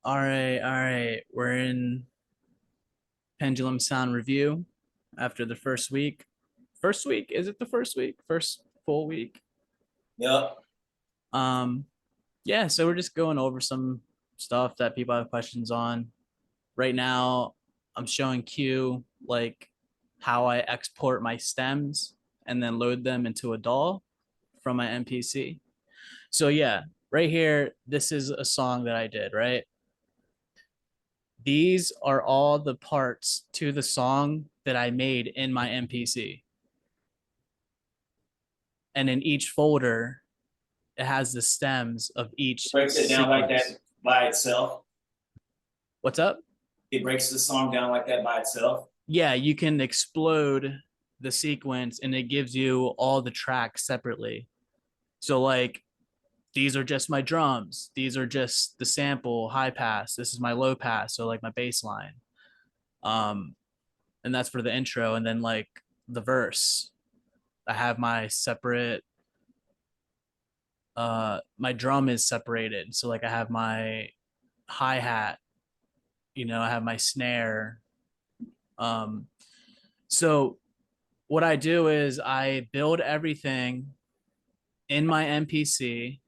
All right, all right. We're in Pendulum Sound review after the first week. First week? Is it the first week? First full week? Yep. Um, yeah, so we're just going over some stuff that people have questions on. Right now, I'm showing Q like how I export my stems and then load them into a DAW from my MPC. So yeah, right here, this is a song that I did, right? These are all the parts to the song that I made in my MPC. And in each folder, it has the stems of each Breaks it down like sequence. that by itself. What's up? It breaks the song down like that by itself. Yeah, you can explode the sequence and it gives you all the tracks separately. So, like, these are just my drums. These are just the sample, high pass. This is my low pass. So, like, my bass line. Um, and that's for the intro. And then, like, the verse. I have my separate my drum is separated. So like I have my hi-hat, I have my snare. Um so what I do is I build everything in my MPC.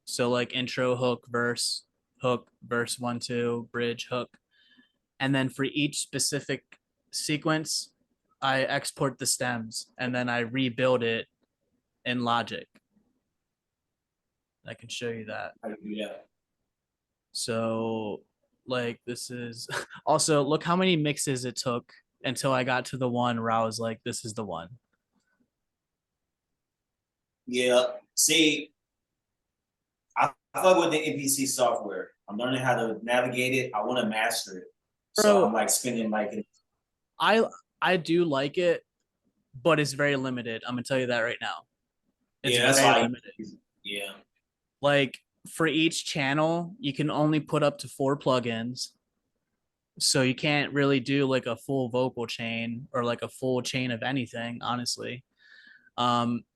So like intro, hook, verse one, two, bridge, hook. And then for each specific sequence, I export the stems and then I rebuild it in Logic. I can show you that. How do you do that? So like this is also look how many mixes it took until I got to the one where I was like, this is the one. Yeah. See, I fuck with the NPC software. I'm learning how to navigate it. I want to master it. So I'm Bro, like spending like I I do like it, but it's very limited. I'm gonna tell you that right now. It's yeah, that's very why. limited. Yeah. Like for each channel, you can only put up to 4 plugins. So you can't really do like a full vocal chain or like a full chain of anything, honestly.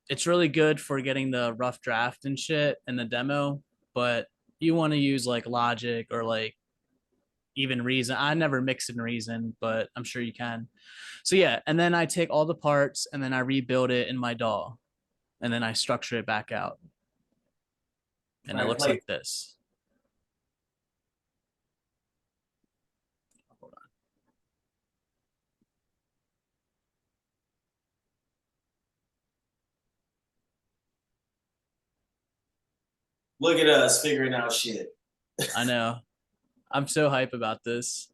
It's really good for getting the rough draft and shit in the demo, but you want to use like Logic or like even Reason. I never mix in Reason, but I'm sure you can. So yeah, and then I take all the parts and then I rebuild it in my DAW, and then I structure it back out, and it Right. looks like Like, this. look at us figuring out shit. I know. I'm so hype about this.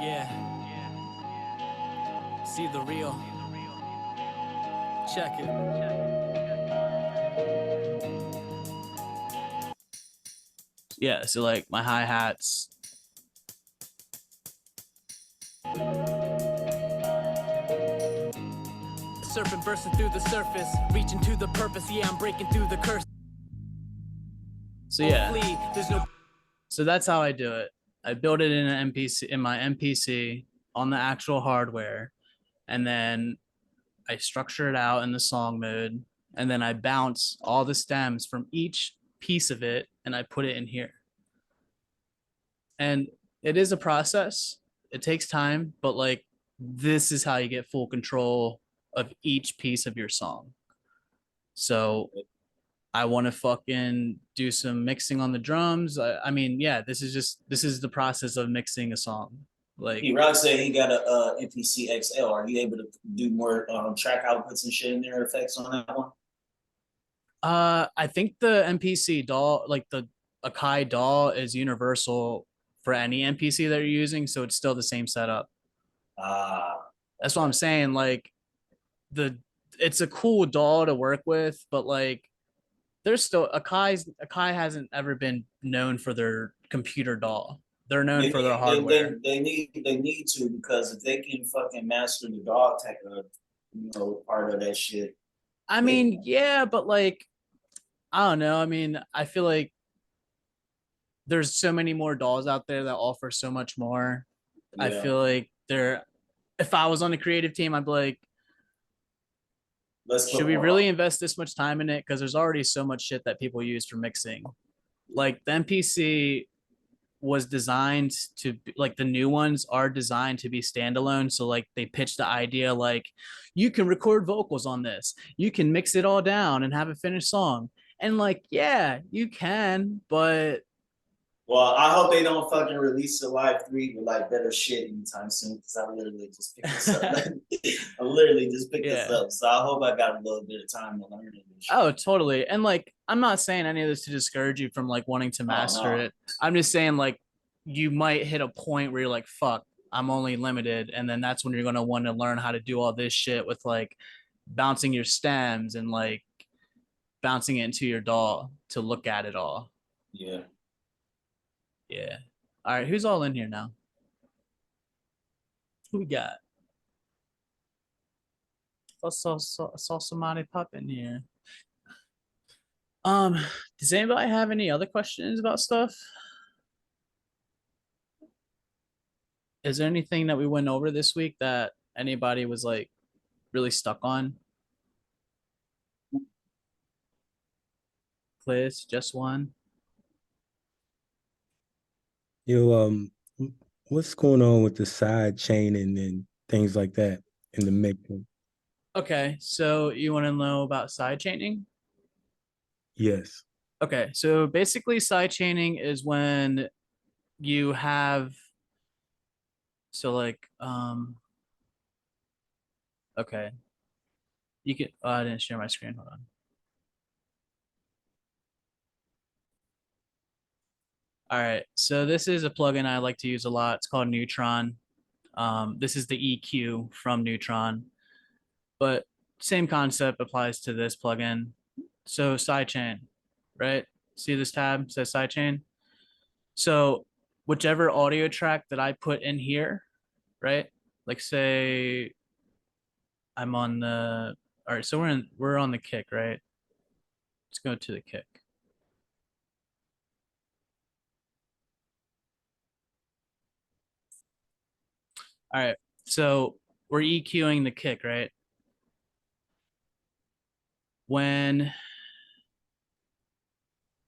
Yeah. See the real. Check it. Yeah, so like my hi-hats. Surfing, bursting through the surface, reaching to the purpose. Yeah, I'm breaking through the curse. So yeah, so that's how I do it. I build it in an MPC in my MPC on the actual hardware, and then I structure it out in the song mode, and then I bounce all the stems from each piece of it, and I put it in here. And it is a process. It takes time, but like this is how you get full control of each piece of your song. So I want to fucking do some mixing on the drums. I mean, yeah, this is the process of mixing a song. Like, He Rock said he got a NPC XL. Are you able to do more track outputs and shit in there effects on that one? I think the MPC DAW, like the Akai DAW, is universal for any MPC that you're using, so it's still the same setup. That's what I'm saying. Like the, it's a cool DAW to work with, but like there's still Akai hasn't ever been known for their computer DAW. They're known They for their need they, they, hardware. they need they need to because if they can fucking master the dog tech part of that shit, I they mean, yeah, but like I don't know. I mean, I feel like there's so many more DAWs out there that offer so much more. I yeah. feel like if I was on a creative team, I'd be like, Let's should put we more really on. invest this much time in it? Because there's already so much shit that people use for mixing. Like the MPC was designed to be, like the new ones are designed to be standalone. So like they pitched the idea like you can record vocals on this, you can mix it all down and have a finished song. And like, yeah, you can, but Well, I hope they don't fucking release a live 3 with like better shit anytime soon because I literally just picked this up. I literally just picked this yeah. up. So I hope I got a little bit of time to learn it and shit. Oh, totally. And like, I'm not saying any of this to discourage you from like wanting to Oh master no. it. I'm just saying like you might hit a point where you're like, fuck, I'm only limited. And then that's when you're going to want to learn how to do all this shit with like bouncing your stems and like bouncing it into your DAW to look at it all. Yeah. Yeah. All right. Who's all in here now? Who we got? I saw somebody pop in here. Um, does anybody have any other questions about stuff? Is there anything that we went over this week that anybody was like really stuck on? Please, just one. Yo, what's going on with the side chaining and things like that in the mixing? Okay, so you want to know about side chaining? Yes. Okay, so basically side chaining is when you have so like okay, you can I didn't share my screen. Hold on. All right, so this is a plugin I like to use a lot. It's called Neutron. This is the EQ from Neutron, but same concept applies to this plugin. So sidechain, right? See this tab says sidechain. So whichever audio track that I put in here, right? Like say I'm on the all right, so we're on the kick, right? Let's go to the kick. All right. So we're EQing the kick, right? When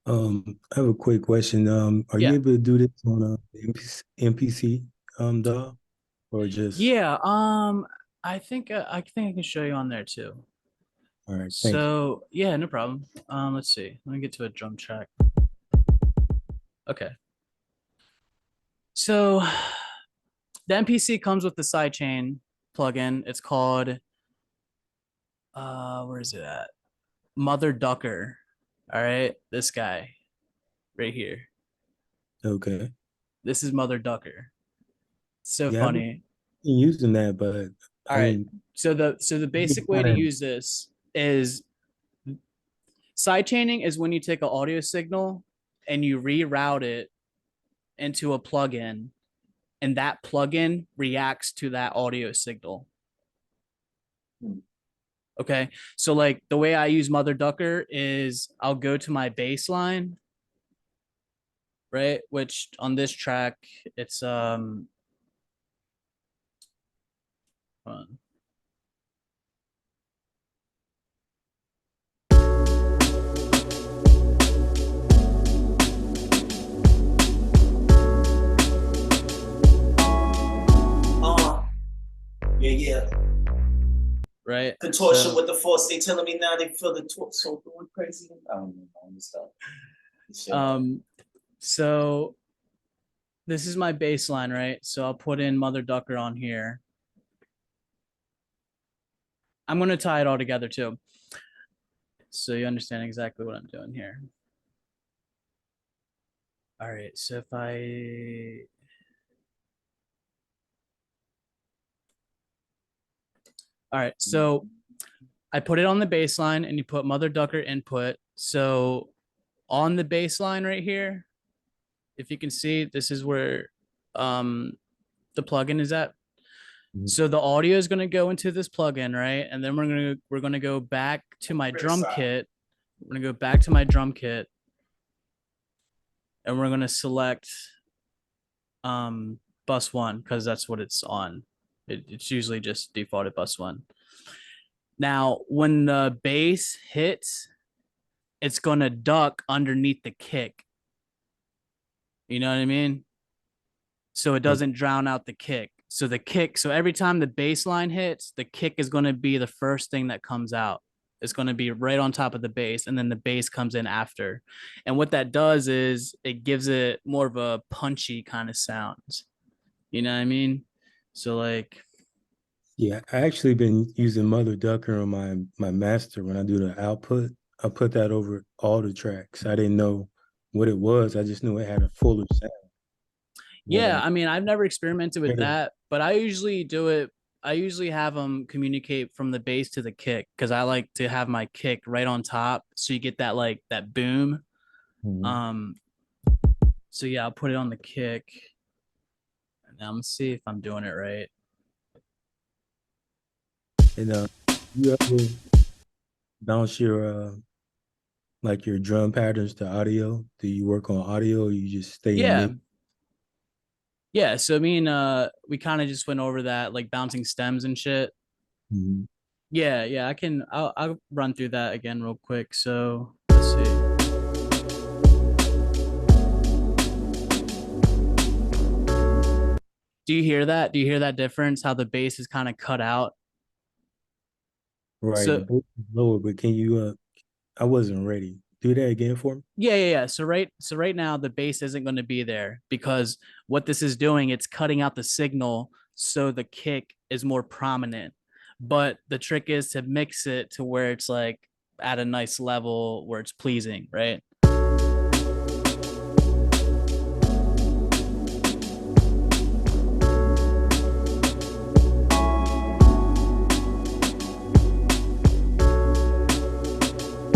I have a quick question. Are you yeah. able to do this on a MPC DAW or just Yeah, I think I can show you on there too. all right, thank you. So yeah, no problem. Let's see. Let me get to a drum track. Okay. So the MPC comes with the sidechain plugin. It's called where is it at? Mother Ducker. All right, this guy right here. Okay. This is Mother Ducker. So Yeah, I've been funny. using that, but All I right. mean So the basic way kind to of use this is sidechaining is when you take an audio signal and you reroute it into a plugin and that plugin reacts to that audio signal. Okay. So like the way I use Mother Ducker is I'll go to my bass line, right? Which on this track, it's hold on. Yeah, yeah. Right. Contortion So with the force. They telling me now they feel the torso going crazy. I don't know. I'm just stuff. um so this is my bass line, right? So I'll put in Mother Ducker on here. I'm gonna tie it all together too. So you understand exactly what I'm doing here. All right, so if I all right, so I put it on the bass line and you put Mother Ducker input. So on the bass line right here, if you can see, this is where um the plugin is at. So the audio is going to go into this plugin, right? And then we're going to go back to my drum kit. We're going to go back to my drum kit and we're going to select bus 1 cuz that's what it's on. It's usually just defaulted bus 1. Now, when the bass hits, it's going to duck underneath the kick. You know what I mean? So it Okay. doesn't drown out the kick. So the kick, so every time the bass line hits, the kick is going to be the first thing that comes out. It's going to be right on top of the bass, and then the bass comes in after. And what that does is it gives it more of a punchy kind of sounds. You know what I mean? So like, Yeah, I actually been using Mother Ducker on my master when I do the output. I put that over all the tracks. I didn't know what it was. I just knew it had a fuller sound. But yeah, I mean, I've never experimented with yeah. that, but I usually do it. I usually have them communicate from the bass to the kick because I like to have my kick right on top, so you get that like that boom. Mhm. Um, so yeah, I'll put it on the kick, and I'm gonna see if I'm doing it right. And you ever bounce your like your drum patterns to audio? Do you work on audio or you just stay in Yeah, mix? yeah. So I mean, we kind of just went over that, like bouncing stems and shit. Mhm. Yeah, yeah. I can. I'll run through that again real quick. So let's see. Do you hear that? Do you hear that difference? How the bass is kind of cut out. Right. The So bass is lower, but can you I wasn't ready. Do that again for me? yeah, yeah, yeah. So right now the bass isn't going to be there because what this is doing, it's cutting out the signal so the kick is more prominent. But the trick is to mix it to where it's like at a nice level where it's pleasing, right?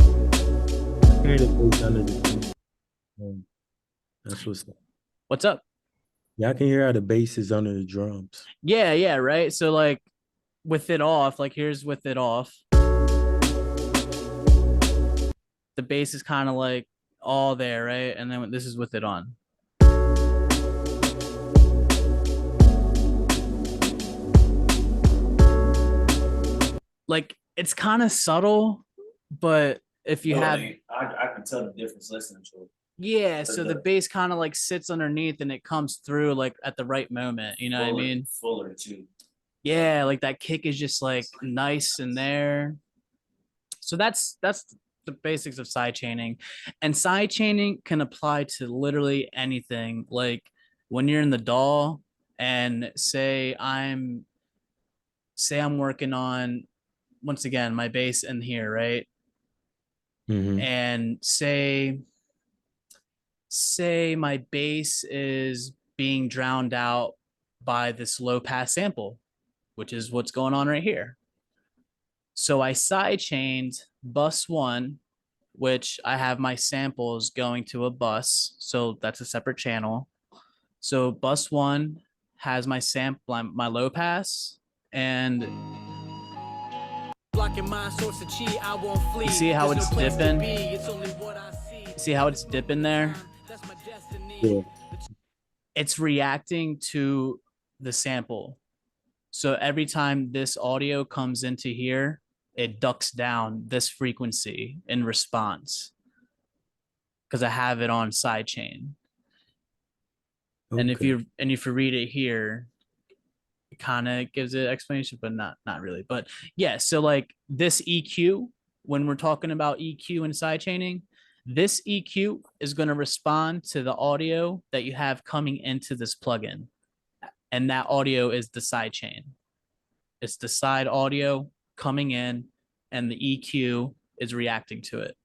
I hear the bass under the drum. That's what's up. What's up? Yeah, I can hear how the bass is under the drums. Yeah, yeah, right. So like with it off, like here's with it off. The bass is kind of like all there, right? And then this is with it on. Like it's kind of subtle, but if you No, have man, I can tell the difference listening to it. yeah, The, so the the bass kind of like sits underneath and it comes through like at the right moment, you know what I mean? fuller too. Yeah, like that kick is just like nice in there. So that's the basics of side chaining. And side chaining can apply to literally anything. Like when you're in the DAW and say I'm working on once again my bass in here, right? Hmm. And say my bass is being drowned out by this low pass sample, which is what's going on right here. So I sidechained bus one, which I have my samples going to a bus. So that's a separate channel. So bus one has my sample, my low pass, and you see how it's dipping? See how it's dipping there? Yeah. It's reacting to the sample. So every time this audio comes into here, it ducks down this frequency in response because I have it on sidechain. Okay. And if you read it here, it kind of gives it explanation, but not really. But yeah, so like this EQ, when we're talking about EQ and sidechaining, this EQ is going to respond to the audio that you have coming into this plugin. And that audio is the sidechain. It's the side audio coming in, and the EQ is reacting to it.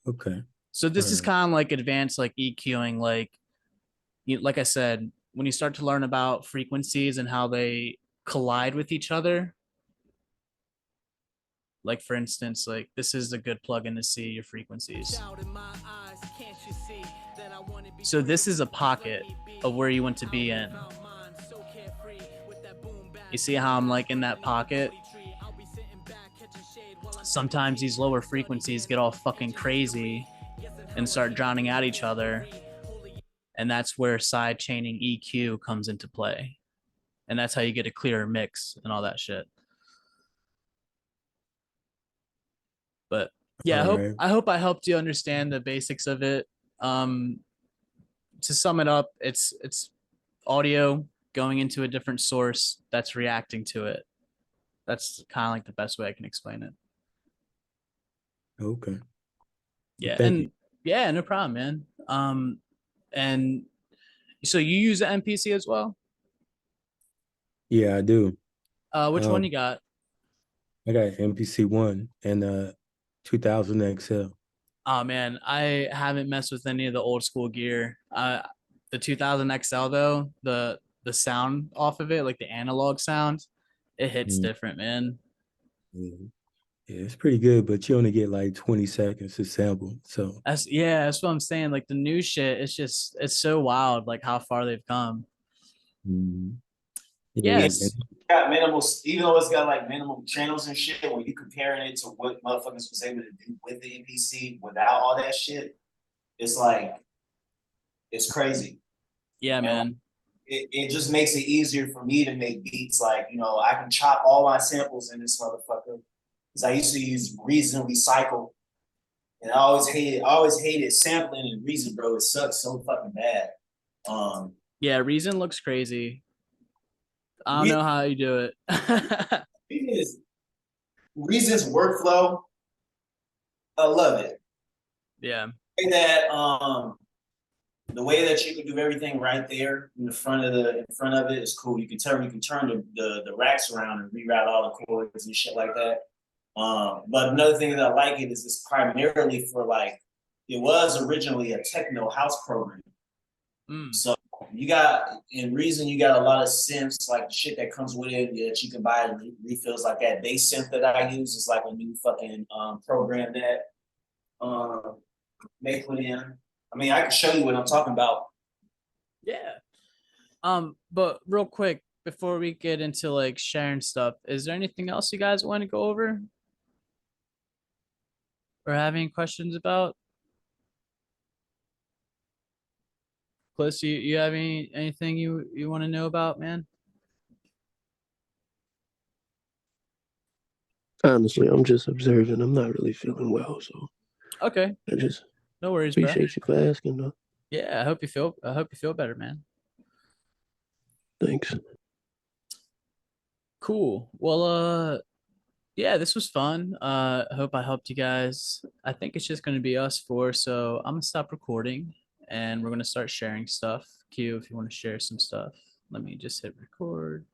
Okay. So All this is right. kind of like advanced like EQing. Like I said, when you start to learn about frequencies and how they collide with each other, like for instance, like this is a good plugin to see your frequencies. So this is a pocket of where you want to be in. You see how I'm like in that pocket? Sometimes these lower frequencies get all fucking crazy and start drowning out each other. And that's where side chaining EQ comes into play. And that's how you get a clearer mix and all that shit. Yeah, All right. I hope I helped you understand the basics of it. Um, to sum it up, it's audio going into a different source that's reacting to it. That's kind of like the best way I can explain it. Okay. Yeah, Thank you. and yeah, no problem, man. And so you use the MPC as well? Yeah, I do. Which one you Um, got? I got MPC one and 2000 XL. Oh man, I haven't messed with any of the old school gear. The 2000 XL though, the sound off of it, like the analog sound, it hits Mm, different, man. yeah. Yeah, it's pretty good, but you only get like 20 seconds to sample. So, That's what I'm saying. Like the new shit, it's so wild, like how far they've come. mm, yeah. Yeah, Yes. got minimal, even though it's got like minimum channels and shit. When you comparing it to what motherfuckers was able to do with the NPC without all that shit, it's like it's crazy. Yeah, And like, man. it just makes it easier for me to make beats. Like, I can chop all my samples in this motherfucker. Because I used to use Reason Recycle. And I always hated sampling and Reason, bro. It sucks so fucking bad. Um Yeah, Reason looks crazy. I don't know how you do it. Reason Reason's workflow, I love it. Yeah. That the way that you can do everything right there in front of it is cool. You can turn the racks around and reroute all the chords and shit like that. But another thing that I like it is it's primarily for like it was originally a techno house program. Mm. So you got in Reason you got a lot of synths like the shit that comes with it that you can buy and refills like that. Bass synth that I use is like a new fucking program that um they put in. I mean, I can show you what I'm talking about. Yeah. But real quick, before we get into like sharing stuff, is there anything else you guys want to go over or have any questions about? Chris, you have anything you want to know about, man? Honestly, I'm just observing. I'm not really feeling well, so Okay, I just no worries, bro. appreciate you for asking, though. Yeah, I hope you feel better, man. Thanks. Cool. Well, yeah, this was fun. I hope I helped you guys. I think it's just gonna be us four, so I'm gonna stop recording and we're gonna start sharing stuff. Q, if you want to share some stuff, let me just hit record.